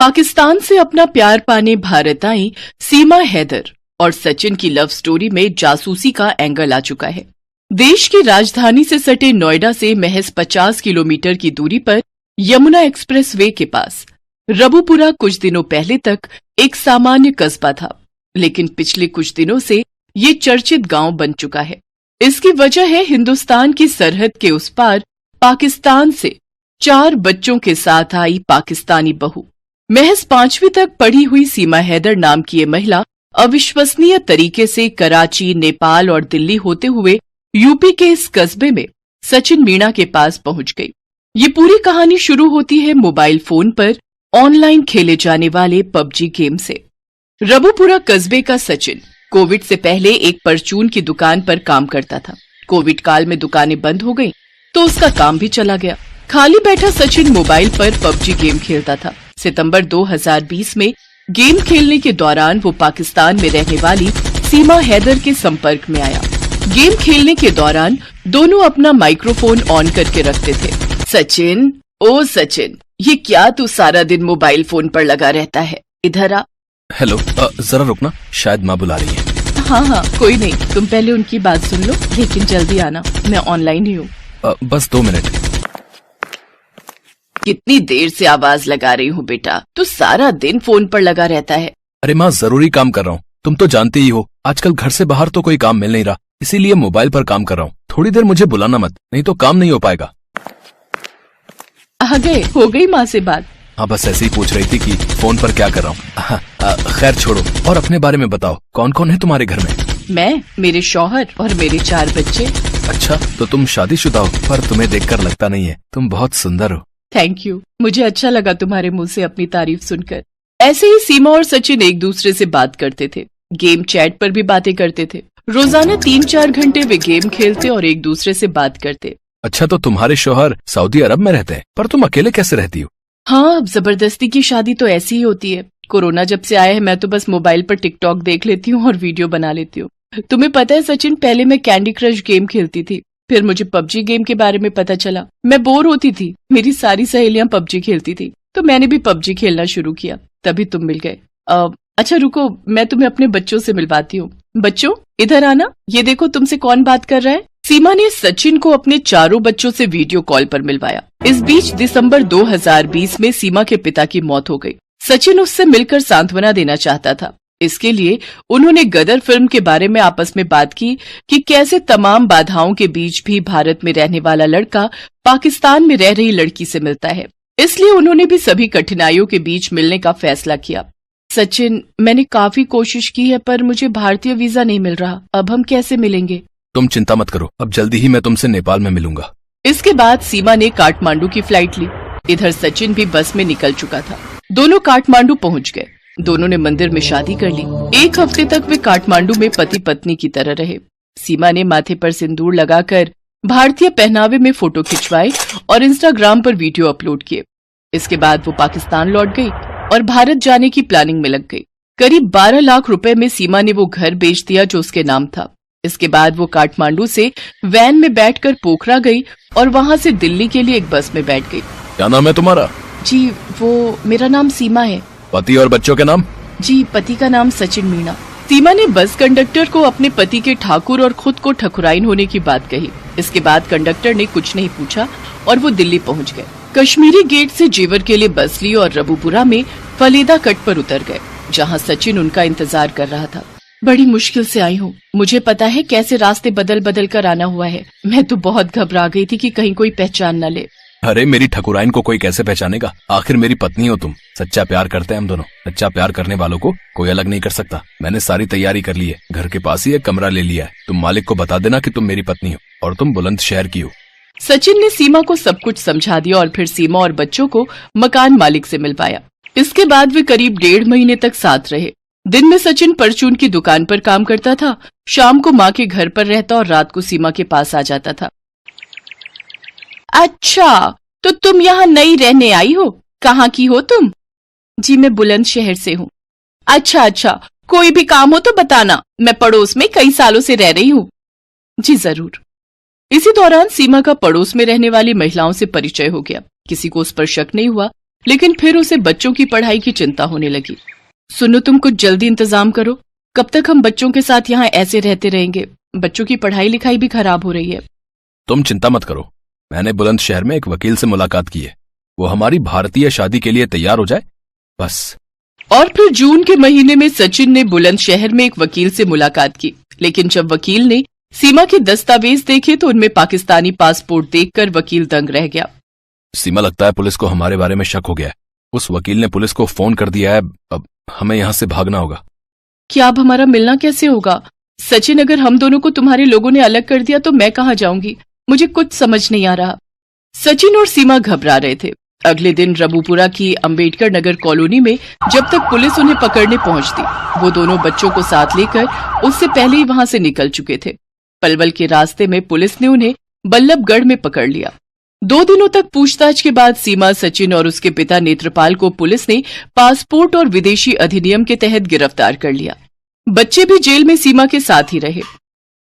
पाकिस्तान से अपना प्यार पाने भारत आई सीमा हैदर और सचिन की लव स्टोरी में जासूसी का एंगल आ चुका है। देश की राजधानी से सटे नोएडा से महज 50 किलोमीटर की दूरी पर यमुना एक्सप्रेस वे के पास रबुपुरा कुछ दिनों पहले तक एक सामान्य कस्बा था, लेकिन पिछले कुछ दिनों से ये चर्चित गांव बन चुका है। इसकी वजह है हिंदुस्तान की सरहद के उस पार पाकिस्तान से 4 बच्चों के साथ आई पाकिस्तानी बहू। महज 5वीं तक पढ़ी हुई सीमा हैदर नाम की ये महिला अविश्वसनीय तरीके से कराची, नेपाल और दिल्ली होते हुए यूपी के इस कस्बे में सचिन मीणा के पास पहुंच गई। ये पूरी कहानी शुरू होती है मोबाइल फोन पर ऑनलाइन खेले जाने वाले पबजी गेम से। रबुपुरा कस्बे का सचिन कोविड से पहले एक परचून की दुकान पर काम करता था। कोविड काल में दुकानें बंद हो गईं, तो उसका काम भी चला गया। खाली बैठा सचिन मोबाइल पर पबजी गेम खेलता था। सितंबर 2020 में गेम खेलने के दौरान वो पाकिस्तान में रहने वाली सीमा हैदर के संपर्क में आया। गेम खेलने के दौरान दोनों अपना माइक्रोफोन ऑन करके रखते थे। सचिन, ओ सचिन, ये क्या तू सारा दिन मोबाइल फोन पर लगा रहता है? इधर आ। हेलो, जरा रुकना, शायद माँ बुला रही है। हाँ, कोई नहीं, तुम पहले उनकी बात सुन लो, लेकिन जल्दी आना, मैं ऑनलाइन ही हूँ। बस 2 मिनट। कितनी देर से आवाज लगा रही हूँ बेटा, तू सारा दिन फोन पर लगा रहता है। अरे माँ, जरूरी काम कर रहा हूँ, तुम तो जानते ही हो, आजकल घर से बाहर तो कोई काम मिल नहीं रहा, इसीलिए मोबाइल पर काम कर रहा हूँ। थोड़ी देर मुझे बुलाना मत, नहीं तो काम नहीं हो पाएगा। आ गए? हो गई माँ से बात? हाँ, बस ऐसे ही पूछ रही थी कि फोन पर क्या कर रहा हूँ। खैर छोड़ो, और अपने बारे में बताओ, कौन कौन है तुम्हारे घर में? मैं, मेरे शौहर और मेरे 4 बच्चे। अच्छा, तो तुम शादीशुदा हो, पर तुम्हें देखकर लगता नहीं है, तुम बहुत सुंदर हो। थैंक यू, मुझे अच्छा लगा तुम्हारे मुंह से अपनी तारीफ सुनकर। ऐसे ही सीमा और सचिन एक दूसरे से बात करते थे। गेम चैट पर भी बातें करते थे। रोजाना 3-4 घंटे वे गेम खेलते और एक दूसरे से बात करते। अच्छा, तो तुम्हारे शौहर सऊदी अरब में रहते हैं, पर तुम अकेले कैसे रहती हो? हाँ, अब जबरदस्ती की शादी तो ऐसी ही होती है। कोरोना जब से आया है, मैं तो बस मोबाइल पर टिकटॉक देख लेती हूँ और वीडियो बना लेती हूँ। तुम्हें पता है सचिन, पहले मैं कैंडी क्रश गेम खेलती थी, फिर मुझे पबजी गेम के बारे में पता चला। मैं बोर होती थी, मेरी सारी सहेलियां पबजी खेलती थी, तो मैंने भी पबजी खेलना शुरू किया, तभी तुम मिल गए। अच्छा रुको, मैं तुम्हें अपने बच्चों से मिलवाती हूँ। बच्चों, इधर आना, ये देखो तुमसे कौन बात कर रहा है। सीमा ने सचिन को अपने 4 बच्चों से वीडियो कॉल पर मिलवाया। इस बीच दिसंबर 2020 में सीमा के पिता की मौत हो गई। सचिन उससे मिलकर सांत्वना देना चाहता था। इसके लिए उन्होंने गदर फिल्म के बारे में आपस में बात की कि कैसे तमाम बाधाओं के बीच भी भारत में रहने वाला लड़का पाकिस्तान में रह रही लड़की से मिलता है। इसलिए उन्होंने भी सभी कठिनाइयों के बीच मिलने का फैसला किया। सचिन, मैंने काफी कोशिश की है, पर मुझे भारतीय वीजा नहीं मिल रहा, अब हम कैसे मिलेंगे? तुम चिंता मत करो, अब जल्दी ही मैं तुमसे नेपाल में मिलूंगा। इसके बाद सीमा ने काठमांडू की फ्लाइट ली। इधर सचिन भी बस में निकल चुका था। दोनों काठमांडू पहुंच गए। दोनों ने मंदिर में शादी कर ली। 1 हफ्ते तक वे काठमांडू में पति पत्नी की तरह रहे। सीमा ने माथे पर सिंदूर लगाकर भारतीय पहनावे में फोटो खिंचवाए और इंस्टाग्राम पर वीडियो अपलोड किए। इसके बाद वो पाकिस्तान लौट गई और भारत जाने की प्लानिंग में लग गई। करीब 12 लाख रुपए में सीमा ने वो घर बेच दिया जो उसके नाम था। इसके बाद वो काठमांडू से वैन में बैठकर पोखरा गई और वहाँ से दिल्ली के लिए एक बस में बैठ गई। क्या नाम है तुम्हारा? जी, वो मेरा नाम सीमा है। पति और बच्चों के नाम? जी, पति का नाम सचिन मीणा। सीमा ने बस कंडक्टर को अपने पति के ठाकुर और खुद को ठकुराइन होने की बात कही। इसके बाद कंडक्टर ने कुछ नहीं पूछा और वो दिल्ली पहुंच गए। कश्मीरी गेट से जेवर के लिए बस ली और रबुपुरा में फलेदा कट पर उतर गए, जहां सचिन उनका इंतजार कर रहा था। बड़ी मुश्किल से आई हूँ, मुझे पता है कैसे रास्ते बदल बदल कर आना हुआ है। मैं तो बहुत घबरा गई थी कि कहीं कोई पहचान न ले। अरे, मेरी ठकुराइन को कोई कैसे पहचानेगा? आखिर मेरी पत्नी हो तुम। सच्चा प्यार करते हैं हम दोनों। सच्चा प्यार करने वालों को कोई अलग नहीं कर सकता। मैंने सारी तैयारी कर ली है, घर के पास ही एक कमरा ले लिया है। तुम मालिक को बता देना कि तुम मेरी पत्नी हो और तुम बुलंदशहर की हो। सचिन ने सीमा को सब कुछ समझा दिया और फिर सीमा और बच्चों को मकान मालिक से मिलवाया। इसके बाद वे करीब 1.5 महीने तक साथ रहे। दिन में सचिन परचून की दुकान पर काम करता था, शाम को माँ के घर पर रहता और रात को सीमा के पास आ जाता था। अच्छा, तो तुम यहाँ नई रहने आई हो? कहाँ की हो तुम? जी, मैं बुलंदशहर से हूँ। अच्छा, कोई भी काम हो तो बताना, मैं पड़ोस में कई सालों से रह रही हूँ। जी जरूर। इसी दौरान सीमा का पड़ोस में रहने वाली महिलाओं से परिचय हो गया। किसी को उस पर शक नहीं हुआ लेकिन फिर उसे बच्चों की पढ़ाई की चिंता होने लगी। सुनो, तुम कुछ जल्दी इंतजाम करो। कब तक हम बच्चों के साथ यहाँ ऐसे रहते रहेंगे? बच्चों की पढ़ाई लिखाई भी खराब हो रही है। तुम चिंता मत करो, मैंने बुलंदशहर में एक वकील से मुलाकात की है। वो हमारी भारतीय शादी के लिए तैयार हो जाए बस। और फिर जून के महीने में सचिन ने बुलंदशहर में एक वकील से मुलाकात की, लेकिन जब वकील ने सीमा के दस्तावेज देखे तो उनमें पाकिस्तानी पासपोर्ट देखकर वकील दंग रह गया। सीमा, लगता है पुलिस को हमारे बारे में शक हो गया है। उस वकील ने पुलिस को फोन कर दिया है। अब हमें यहाँ से भागना होगा। क्या अब हमारा मिलना कैसे होगा? सचिन, अगर हम दोनों को तुम्हारे लोगों ने अलग कर दिया तो मैं कहाँ जाऊंगी? मुझे कुछ समझ नहीं आ रहा। सचिन और सीमा घबरा रहे थे। अगले दिन रबूपुरा की अंबेडकर नगर कॉलोनी में जब तक पुलिस उन्हें पकड़ने पहुंचती, वो दोनों बच्चों को साथ लेकर उससे पहले ही वहां से निकल चुके थे। पलवल के रास्ते में पुलिस ने उन्हें बल्लभगढ़ में पकड़ लिया। 2 दिनों तक पूछताछ के बाद सीमा, सचिन और उसके पिता नेत्रपाल को पुलिस ने पासपोर्ट और विदेशी अधिनियम के तहत गिरफ्तार कर लिया। बच्चे भी जेल में सीमा के साथ ही रहे।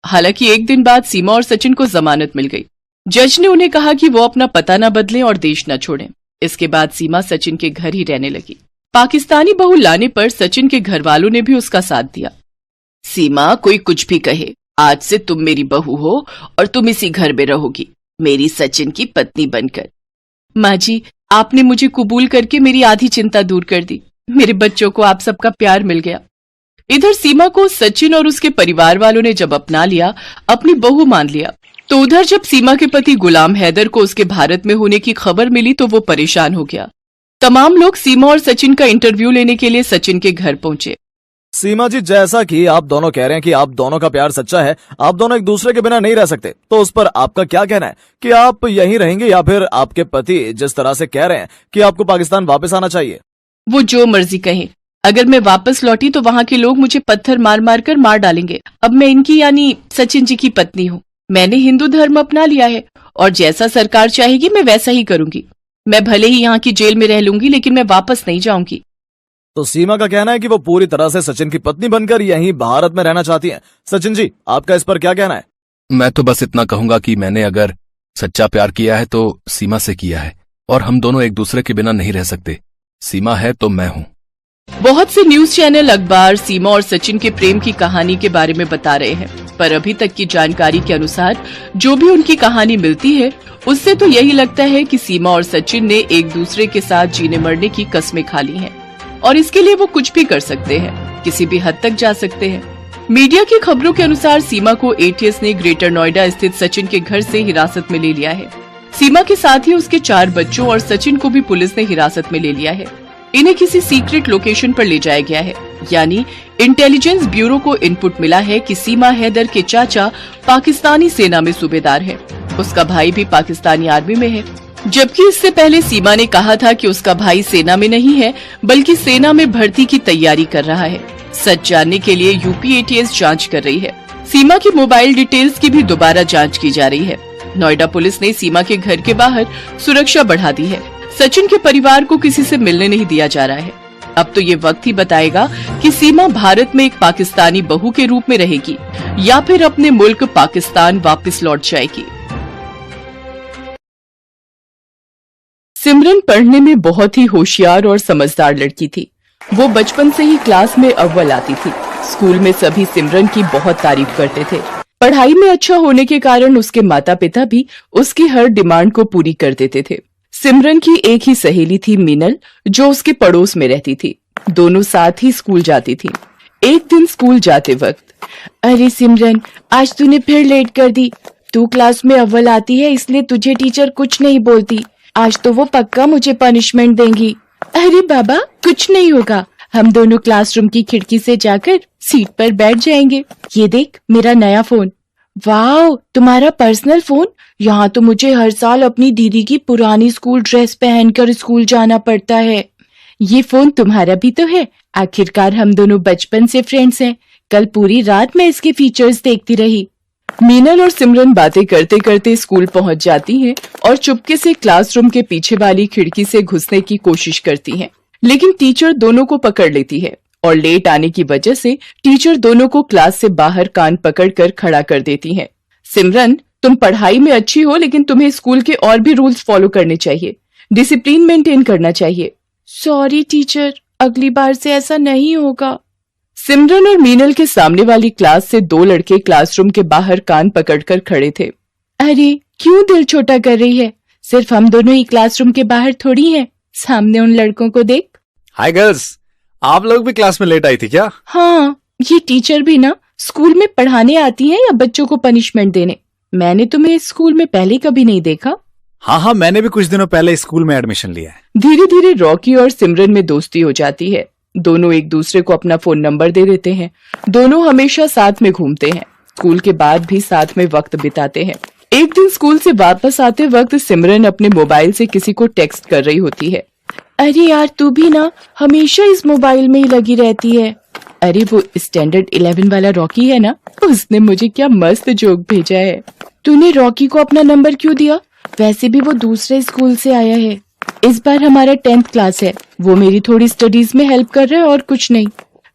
हालांकि एक दिन बाद सीमा और सचिन को जमानत मिल गई। जज ने उन्हें कहा कि वो अपना पता न बदलें और देश न छोड़ें। इसके बाद सीमा सचिन के घर ही रहने लगी। पाकिस्तानी बहू लाने पर सचिन के घर वालों ने भी उसका साथ दिया। सीमा, कोई कुछ भी कहे, आज से तुम मेरी बहू हो और तुम इसी घर में रहोगी, मेरी सचिन की पत्नी बनकर। माँ जी, आपने मुझे कबूल करके मेरी आधी चिंता दूर कर दी। मेरे बच्चों को आप सबका प्यार मिल गया। इधर सीमा को सचिन और उसके परिवार वालों ने जब अपना लिया, अपनी बहू मान लिया, तो उधर जब सीमा के पति गुलाम हैदर को उसके भारत में होने की खबर मिली तो वो परेशान हो गया। तमाम लोग सीमा और सचिन का इंटरव्यू लेने के लिए सचिन के घर पहुंचे। सीमा जी, जैसा कि आप दोनों कह रहे हैं कि आप दोनों का प्यार सच्चा है, आप दोनों एक दूसरे के बिना नहीं रह सकते, तो उस पर आपका क्या कहना है कि आप यहीं रहेंगे या फिर आपके पति जिस तरह से कह रहे हैं कि आपको पाकिस्तान वापस आना चाहिए? वो जो मर्जी कहें, अगर मैं वापस लौटी तो वहाँ के लोग मुझे पत्थर मार मार कर मार डालेंगे। अब मैं इनकी यानी सचिन जी की पत्नी हूँ। मैंने हिंदू धर्म अपना लिया है और जैसा सरकार चाहेगी मैं वैसा ही करूंगी। मैं भले ही यहाँ की जेल में रह लूंगी, लेकिन मैं वापस नहीं जाऊंगी। तो सीमा का कहना है कि वो पूरी तरह से सचिन की पत्नी बनकर यहीं भारत में रहना चाहती हैं। सचिन जी, आपका इस पर क्या कहना है? मैं तो बस इतना कहूंगा कि मैंने अगर सच्चा प्यार किया है तो सीमा से किया है, और हम दोनों एक दूसरे के बिना नहीं रह सकते। सीमा है तो मैं हूँ। बहुत से न्यूज चैनल, अखबार सीमा और सचिन के प्रेम की कहानी के बारे में बता रहे हैं, पर अभी तक की जानकारी के अनुसार जो भी उनकी कहानी मिलती है उससे तो यही लगता है कि सीमा और सचिन ने एक दूसरे के साथ जीने मरने की कस्में खा ली हैं और इसके लिए वो कुछ भी कर सकते हैं, किसी भी हद तक जा सकते हैं। मीडिया की खबरों के अनुसार सीमा को एटीएस ने ग्रेटर नोएडा स्थित सचिन के घर से हिरासत में ले लिया है। सीमा के साथ ही उसके 4 बच्चों और सचिन को भी पुलिस ने हिरासत में ले लिया है। इन्हें किसी सीक्रेट लोकेशन पर ले जाया गया है, यानी इंटेलिजेंस ब्यूरो को इनपुट मिला है कि सीमा हैदर के चाचा पाकिस्तानी सेना में सूबेदार है, उसका भाई भी पाकिस्तानी आर्मी में है। जबकि इससे पहले सीमा ने कहा था कि उसका भाई सेना में नहीं है बल्कि सेना में भर्ती की तैयारी कर रहा है। सच जानने के लिए यूपी एटीएस जांच कर रही है। सीमा की मोबाइल डिटेल्स की भी दोबारा जांच की जा रही है। नोएडा पुलिस ने सीमा के घर के बाहर सुरक्षा बढ़ा दी है। सचिन के परिवार को किसी से मिलने नहीं दिया जा रहा है। अब तो ये वक्त ही बताएगा कि सीमा भारत में एक पाकिस्तानी बहू के रूप में रहेगी या फिर अपने मुल्क पाकिस्तान वापस लौट जाएगी। सिमरन पढ़ने में बहुत ही होशियार और समझदार लड़की थी। वो बचपन से ही क्लास में अव्वल आती थी। स्कूल में सभी सिमरन की बहुत तारीफ करते थे। पढ़ाई में अच्छा होने के कारण उसके माता पिता भी उसकी हर डिमांड को पूरी कर देते थे। सिमरन की एक ही सहेली थी मीनल, जो उसके पड़ोस में रहती थी। दोनों साथ ही स्कूल जाती थी। एक दिन स्कूल जाते वक्त, अरे सिमरन, आज तूने फिर लेट कर दी। तू क्लास में अव्वल आती है इसलिए तुझे टीचर कुछ नहीं बोलती। आज तो वो पक्का मुझे पनिशमेंट देंगी। अरे बाबा, कुछ नहीं होगा, हम दोनों क्लासरूम की खिड़की से जाकर सीट पर बैठ जाएंगे। ये देख मेरा नया फोन। वाह, तुम्हारा पर्सनल फोन? यहाँ तो मुझे हर साल अपनी दीदी की पुरानी स्कूल ड्रेस पहनकर स्कूल जाना पड़ता है। ये फोन तुम्हारा भी तो है। आखिरकार हम दोनों बचपन से फ्रेंड्स हैं। कल पूरी रात मैं इसके फीचर्स देखती रही। मीनल और सिमरन बातें करते करते स्कूल पहुंच जाती हैं और चुपके से क्लासरूम के पीछे वाली खिड़की से घुसने की कोशिश करती हैं, लेकिन टीचर दोनों को पकड़ लेती है और लेट आने की वजह से टीचर दोनों को क्लास से बाहर कान पकड़कर खड़ा कर देती हैं। सिमरन, तुम पढ़ाई में अच्छी हो लेकिन तुम्हें स्कूल के और भी रूल्स फॉलो करने चाहिए। डिसिप्लिन मेंटेन करना चाहिए। सॉरी टीचर, अगली बार से ऐसा नहीं होगा। सिमरन और मीनल के सामने वाली क्लास से 2 लड़के क्लासरूम के बाहर कान पकड़कर खड़े थे। अरे क्यों दिल छोटा कर रही है? सिर्फ हम दोनों ही क्लासरूम के बाहर थोड़ी हैं। सामने उन लड़कों को देख। हाय गर्ल्स, आप लोग भी क्लास में लेट आई थी क्या? हाँ, ये टीचर भी ना स्कूल में पढ़ाने आती हैं या बच्चों को पनिशमेंट देने? मैंने तुम्हें स्कूल में पहले कभी नहीं देखा। हाँ, मैंने भी कुछ दिनों पहले स्कूल में एडमिशन लिया है। धीरे धीरे रॉकी और सिमरन में दोस्ती हो जाती है। दोनों एक दूसरे को अपना फोन नंबर दे देते हैं। दोनों हमेशा साथ में घूमते हैं। स्कूल के बाद भी साथ में वक्त बिताते हैं। एक दिन स्कूल से वापस आते वक्त सिमरन अपने मोबाइल से किसी को टेक्स्ट कर रही होती है। अरे यार, तू भी ना हमेशा इस मोबाइल में ही लगी रहती है। अरे वो स्टैंडर्ड 11 वाला रॉकी है ना, उसने मुझे क्या मस्त जोक भेजा है। तूने रॉकी को अपना नंबर क्यों दिया? वैसे भी वो दूसरे स्कूल से आया है। इस बार हमारा 10th क्लास है। वो मेरी थोड़ी स्टडीज में हेल्प कर रहा है और कुछ नहीं।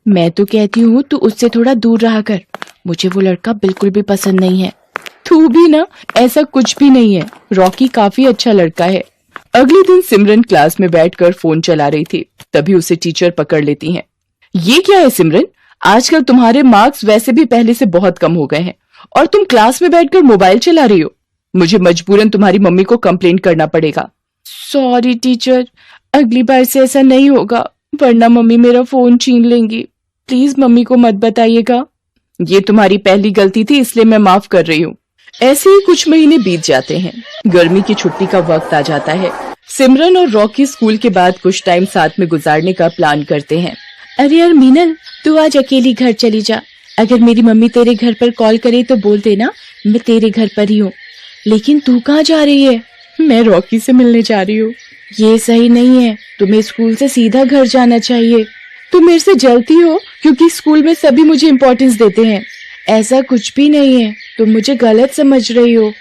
मैं तो कहती हूँ तू उससे थोड़ा दूर रहा कर। मुझे वो लड़का बिल्कुल भी पसंद नहीं है। तू भी ना, ऐसा कुछ भी नहीं है। रॉकी काफी अच्छा लड़का है। अगले दिन सिमरन क्लास में बैठकर फोन चला रही थी, तभी उसे टीचर पकड़ लेती हैं। ये क्या है सिमरन? आजकल तुम्हारे मार्क्स वैसे भी पहले से बहुत कम हो गए हैं और तुम क्लास में बैठकर मोबाइल चला रही हो। मुझे मजबूरन तुम्हारी मम्मी को कंप्लेंट करना पड़ेगा। सॉरी टीचर, अगली बार से ऐसा नहीं होगा, वरना मम्मी मेरा फोन छीन लेंगी। प्लीज मम्मी को मत बताइएगा। ये तुम्हारी पहली गलती थी, इसलिए मैं माफ कर रही हूँ। ऐसे ही कुछ महीने बीत जाते हैं। गर्मी की छुट्टी का वक्त आ जाता है। सिमरन और रॉकी स्कूल के बाद कुछ टाइम साथ में गुजारने का प्लान करते हैं। अरे यार मीनल, तू आज अकेली घर चली जा। अगर मेरी मम्मी तेरे घर पर कॉल करे तो बोल देना मैं तेरे घर पर ही हूँ। लेकिन तू कहाँ जा रही है? मैं रॉकी से मिलने जा रही हूँ। ये सही नहीं है, तुम्हें स्कूल से सीधा घर जाना चाहिए। तुम मेरे से जलती हो क्योंकि स्कूल में सभी मुझे इम्पोर्टेंस देते हैं। ऐसा कुछ भी नहीं है, तुम मुझे गलत समझ रही हो।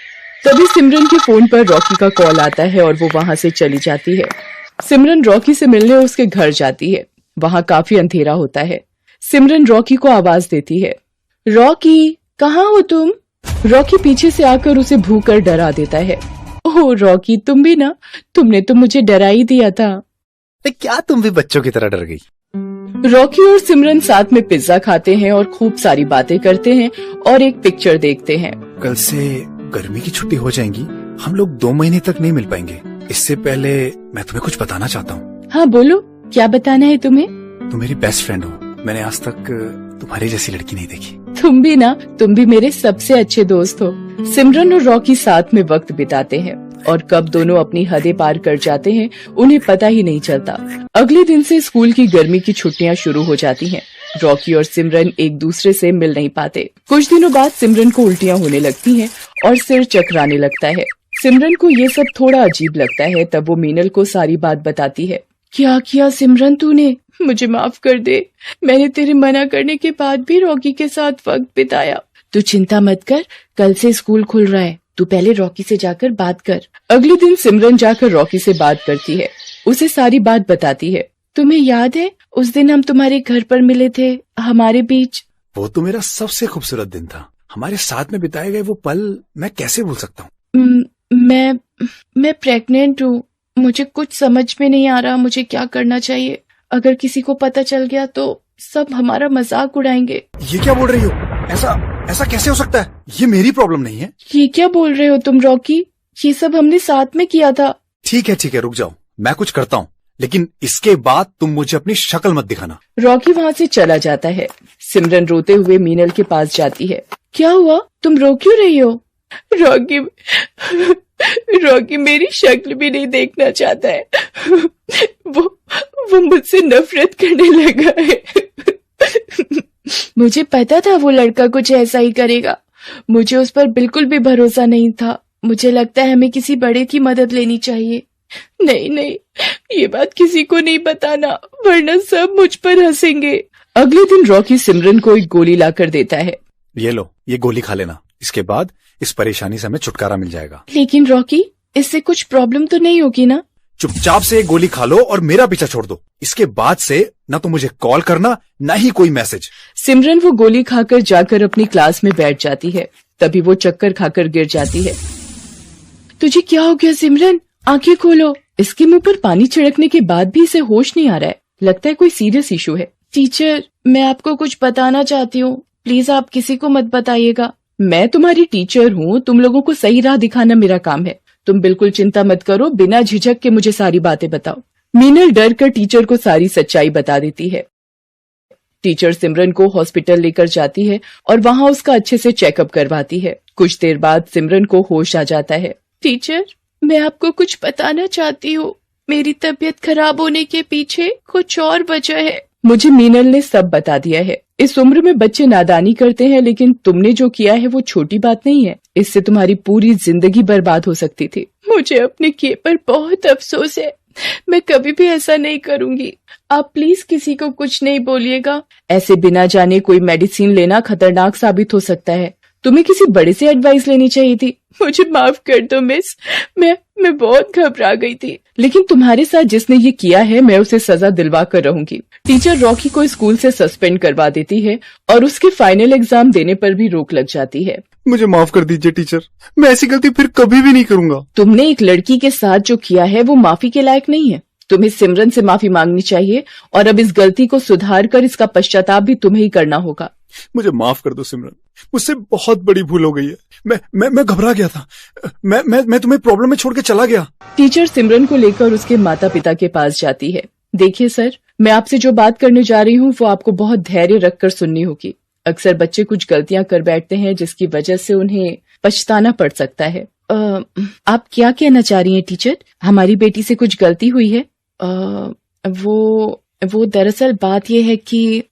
तभी सिमरन के फोन पर रॉकी का कॉल आता है और वो वहां से चली जाती है। सिमरन रॉकी से मिलने उसके घर जाती है। वहां काफी अंधेरा होता है। सिमरन रॉकी को आवाज देती है, रॉकी कहाँ हो तुम? रॉकी पीछे से आकर उसे भूख कर डरा देता है। ओह रॉकी, तुम भी ना, तुमने तो मुझे डरा ही दिया था। क्या तुम भी बच्चों की तरह डर गई? रॉकी और सिमरन साथ में पिज्जा खाते हैं और खूब सारी बातें करते हैं और एक पिक्चर देखते हैं। कल से गर्मी की छुट्टी हो जाएंगी, हम लोग 2 महीने तक नहीं मिल पाएंगे। इससे पहले मैं तुम्हें कुछ बताना चाहता हूँ। हाँ बोलो, क्या बताना है तुम्हें? तुम मेरी बेस्ट फ्रेंड हो। मैंने आज तक तुम्हारी जैसी लड़की नहीं देखी। तुम भी मेरे सबसे अच्छे दोस्त हो। सिमरन और रॉकी साथ में वक्त बिताते हैं और कब दोनों अपनी हदें पार कर जाते हैं उन्हें पता ही नहीं चलता। अगले दिन से स्कूल की गर्मी की छुट्टियां शुरू हो जाती हैं। रॉकी और सिमरन एक दूसरे से मिल नहीं पाते। कुछ दिनों बाद सिमरन को उल्टियां होने लगती हैं और सिर चकराने लगता है। सिमरन को ये सब थोड़ा अजीब लगता है। तब वो मीनल को सारी बात बताती है। क्या किया सिमरन तूने? मुझे माफ कर दे। मैंने तेरे मना करने के बाद भी रॉकी के साथ वक्त बिताया। तू चिंता मत कर, कल से स्कूल खुल रहा है। तू पहले रॉकी से जाकर बात कर। अगले दिन सिमरन जाकर रॉकी से बात करती है। उसे सारी बात बताती है। तुम्हें याद है उस दिन हम तुम्हारे घर पर मिले थे, हमारे बीच? वो तो मेरा सबसे खूबसूरत दिन था। हमारे साथ में बिताए गए वो पल मैं कैसे भूल सकता हूँ? मैं प्रेग्नेंट हूँ। मुझे कुछ समझ में नहीं आ रहा मुझे क्या करना चाहिए। अगर किसी को पता चल गया तो सब हमारा मजाक उड़ाएंगे। ये क्या बोल रही हो? ऐसा कैसे हो सकता है? ये मेरी प्रॉब्लम नहीं है। ये क्या बोल रहे हो तुम रॉकी? ये सब हमने साथ में किया था। ठीक है, रुक जाओ, मैं कुछ करता हूँ, लेकिन इसके बाद तुम मुझे अपनी शक्ल मत दिखाना। रॉकी वहाँ से चला जाता है। सिमरन रोते हुए मीनल के पास जाती है। क्या हुआ, तुम रो क्यों रही हो? रॉकी मेरी शक्ल भी नहीं देखना चाहता है। वो मुझसे नफरत करने लगा है। मुझे पता था वो लड़का कुछ ऐसा ही करेगा। मुझे उस पर बिल्कुल भी भरोसा नहीं था। मुझे लगता है हमें किसी बड़े की मदद लेनी चाहिए। नहीं, ये बात किसी को नहीं बताना, वरना सब मुझ पर हंसेंगे। अगले दिन रॉकी सिमरन को एक गोली लाकर देता है। ये लो, ये गोली खा लेना। इसके बाद इस परेशानी से हमें छुटकारा मिल जाएगा। लेकिन रॉकी, इससे कुछ प्रॉब्लम तो नहीं होगी ना? चुपचाप से एक गोली खा लो और मेरा पीछा छोड़ दो। इसके बाद से न तो मुझे कॉल करना, न ही कोई मैसेज। सिमरन वो गोली खाकर जाकर अपनी क्लास में बैठ जाती है। तभी वो चक्कर खाकर गिर जाती है। तुझे क्या हो गया सिमरन? आंखें खोलो। इसके मुंह पर पानी छिड़कने के बाद भी इसे होश नहीं आ रहा है। लगता है कोई सीरियस इशू है। टीचर, मैं आपको कुछ बताना चाहती हूँ, प्लीज आप किसी को मत बताइएगा। मैं तुम्हारी टीचर हूँ, तुम लोगों को सही राह दिखाना मेरा काम है। तुम बिल्कुल चिंता मत करो, बिना झिझक के मुझे सारी बातें बताओ। मीनल डर कर टीचर को सारी सच्चाई बता देती है। टीचर सिमरन को हॉस्पिटल लेकर जाती है और वहाँ उसका अच्छे से चेकअप करवाती है। कुछ देर बाद सिमरन को होश आ जाता है। टीचर, मैं आपको कुछ बताना चाहती हूँ, मेरी तबीयत खराब होने के पीछे कुछ और वजह है। मुझे मीनल ने सब बता दिया है। इस उम्र में बच्चे नादानी करते हैं, लेकिन तुमने जो किया है वो छोटी बात नहीं है। इससे तुम्हारी पूरी जिंदगी बर्बाद हो सकती थी। मुझे अपने किए पर बहुत अफसोस है, मैं कभी भी ऐसा नहीं करूंगी। आप प्लीज किसी को कुछ नहीं बोलिएगा। ऐसे बिना जाने कोई मेडिसिन लेना खतरनाक साबित हो सकता है। तुम्हें किसी बड़े से एडवाइस लेनी चाहिए थी। मुझे माफ कर दो मिस, मैं बहुत घबरा गई थी, लेकिन तुम्हारे साथ जिसने ये किया है मैं उसे सजा दिलवा कर रहूंगी। टीचर रॉकी को स्कूल से सस्पेंड करवा देती है और उसके फाइनल एग्जाम देने पर भी रोक लग जाती है। मुझे माफ कर दीजिए टीचर, मैं ऐसी गलती फिर कभी भी नहीं करूंगा। तुमने एक लड़की के साथ जो किया है वो माफी के लायक नहीं है। तुम्हें सिमरन से माफी मांगनी चाहिए और अब इस गलती को सुधार कर इसका पश्चाताप भी तुम्हें ही करना होगा। मुझे माफ कर दो सिमरन, मुझसे बहुत बड़ी भूल हो गई है। मैं घबरा गया था। मैं तुम्हें प्रॉब्लम में छोड़ के चला गया। टीचर सिमरन को लेकर उसके माता पिता के पास जाती है। देखिए सर, मैं आपसे जो बात करने जा रही हूँ वो आपको बहुत धैर्य रखकर सुननी होगी। अक्सर बच्चे कुछ गलतियां कर बैठते हैं जिसकी वजह से उन्हें पछताना पड़ सकता है। आप क्या कहना चाह रही हैं टीचर? हमारी बेटी से कुछ गलती हुई है? वो दरअसल बात यह है कि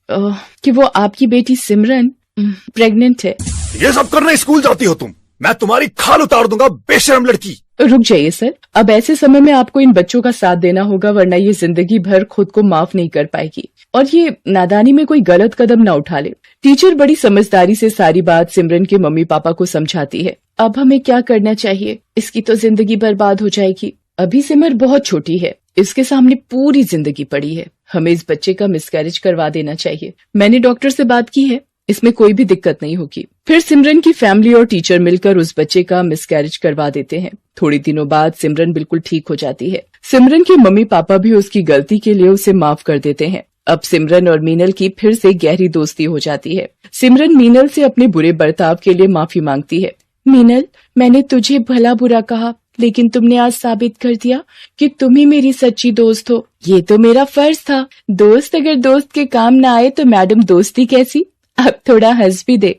वो आपकी बेटी सिमरन प्रेग्नेंट है। ये सब करने स्कूल जाती हो तुम? मैं तुम्हारी खाल उतार दूंगा, बेशरम लड़की। रुक जाइए सर, अब ऐसे समय में आपको इन बच्चों का साथ देना होगा, वरना ये जिंदगी भर खुद को माफ नहीं कर पाएगी और ये नादानी में कोई गलत कदम ना उठा ले। टीचर बड़ी समझदारी से सारी बात सिमरन के मम्मी पापा को समझाती है। अब हमें क्या करना चाहिए? इसकी तो जिंदगी बर्बाद हो जाएगी। अभी सिमर बहुत छोटी है, इसके सामने पूरी जिंदगी पड़ी है। हमें इस बच्चे का मिसकैरेज करवा देना चाहिए। मैंने डॉक्टर से बात की है, इसमें कोई भी दिक्कत नहीं होगी। फिर सिमरन की फैमिली और टीचर मिलकर उस बच्चे का मिसकैरेज करवा देते हैं। थोड़ी दिनों बाद सिमरन बिल्कुल ठीक हो जाती है। सिमरन के मम्मी पापा भी उसकी गलती के लिए उसे माफ कर देते हैं। अब सिमरन और मीनल की फिर से गहरी दोस्ती हो जाती है। सिमरन मीनल से अपने बुरे बर्ताव के लिए माफी मांगती है। मीनल, मैंने तुझे भला बुरा कहा, लेकिन तुमने आज साबित कर दिया कि तुम ही मेरी सच्ची दोस्त हो। ये तो मेरा फर्ज था। दोस्त अगर दोस्त के काम ना आए तो मैडम दोस्ती कैसी? अब थोड़ा हंस भी दे।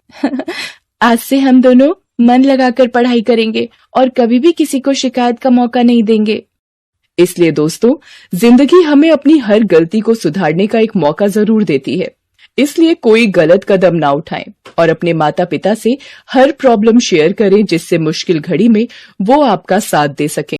आज से हम दोनों मन लगाकर पढ़ाई करेंगे और कभी भी किसी को शिकायत का मौका नहीं देंगे। इसलिए दोस्तों, जिंदगी हमें अपनी हर गलती को सुधारने का एक मौका जरूर देती है। इसलिए कोई गलत कदम ना उठाएं और अपने माता पिता से हर प्रॉब्लम शेयर करें, जिससे मुश्किल घड़ी में वो आपका साथ दे सकें।